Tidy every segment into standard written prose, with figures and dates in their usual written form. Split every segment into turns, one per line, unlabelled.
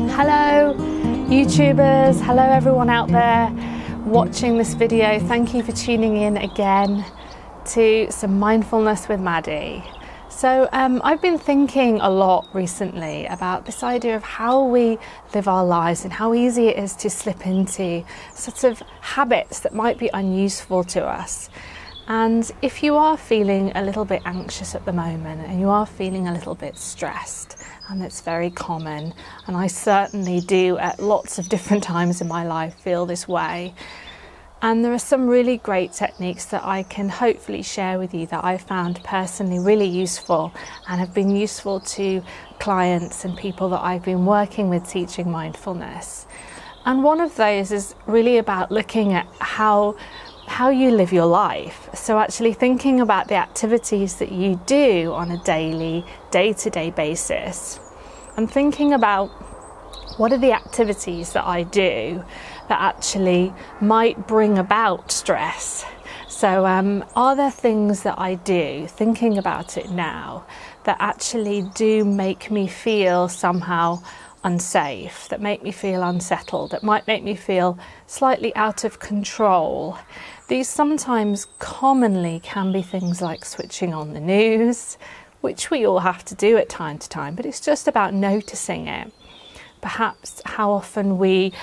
Hello YouTubers, hello everyone out there watching this video. Thank you for tuning in again to some mindfulness with Maddy. So I've been thinking a lot recently about this idea of how we live our lives and how easy it is to slip into sorts of habits that might be unuseful to us. And if you are feeling a little bit anxious at the moment and you are feeling a little bit stressed, and it's very common, and I certainly do at lots of different times in my life feel this way, and there are some really great techniques that I can hopefully share with you that I found personally really useful and have been useful to clients and people that I've been working with teaching mindfulness. And one of those is really about looking at how you live your life. So actually thinking about the activities that you do on a daily, day-to-day basis, and thinking about what are the activities that I do that actually might bring about stress. So are there things that I do, thinking about it now, that actually do make me feel somehow unsafe, that make me feel unsettled, that might make me feel slightly out of control? These sometimes commonly can be things like switching on the news, which we all have to do at time to time, but it's just about noticing it. Perhaps how often we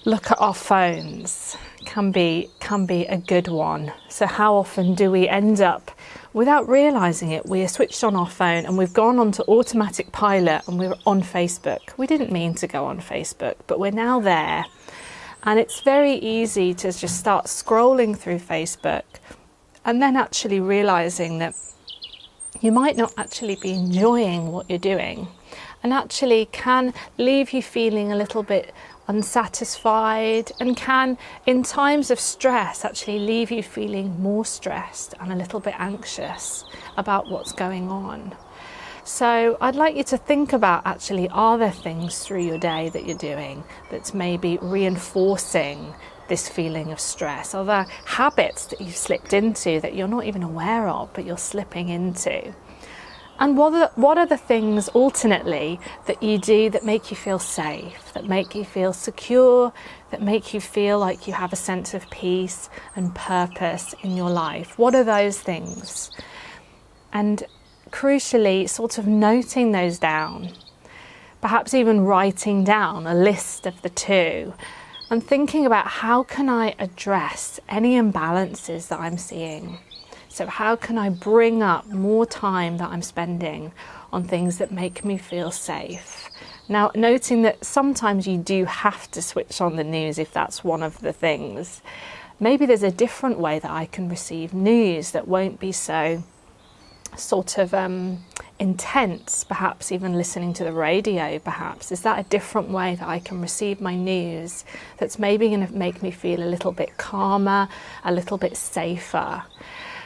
look at our phones can be a good one. So how often do we end up, without realising it, we are switched on our phone and we've gone onto automatic pilot and we're on Facebook. We didn't mean to go on Facebook, but we're now there. And it's very easy to just start scrolling through Facebook and then actually realising that you might not actually be enjoying what you're doing, and actually can leave you feeling a little bit unsatisfied, and can, in times of stress, actually leave you feeling more stressed and a little bit anxious about what's going on. So I'd like you to think about, actually, are there things through your day that you're doing that's maybe reinforcing this feeling of stress? Are there habits that you've slipped into that you're not even aware of, but you're slipping into? And what are the things, alternately, that you do that make you feel safe, that make you feel secure, that make you feel like you have a sense of peace and purpose in your life? What are those things? And crucially, sort of noting those down, perhaps even writing down a list of the two, and thinking about how can I address any imbalances that I'm seeing. So how can I bring up more time that I'm spending on things that make me feel safe? Now, noting that sometimes you do have to switch on the news if that's one of the things. Maybe there's a different way that I can receive news that won't be so sort of intense, perhaps even listening to the radio, perhaps. Is that a different way that I can receive my news that's maybe going to make me feel a little bit calmer, a little bit safer?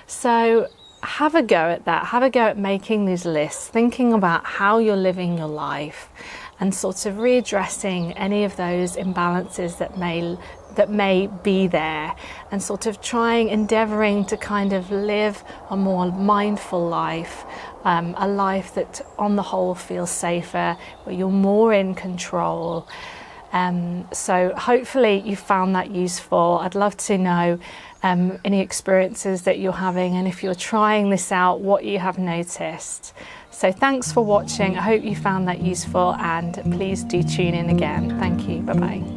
So have a go at that, have a go at making these lists, thinking about how you're living your life and sort of readdressing any of those imbalances that may be there, and sort of endeavouring to kind of live a more mindful life, a life that on the whole feels safer, where you're more in control. So hopefully you found that useful. I'd love to know any experiences that you're having, and if you're trying this out, what you have noticed. So thanks for watching. I hope you found that useful, and please do tune in again. Thank you. Bye-bye.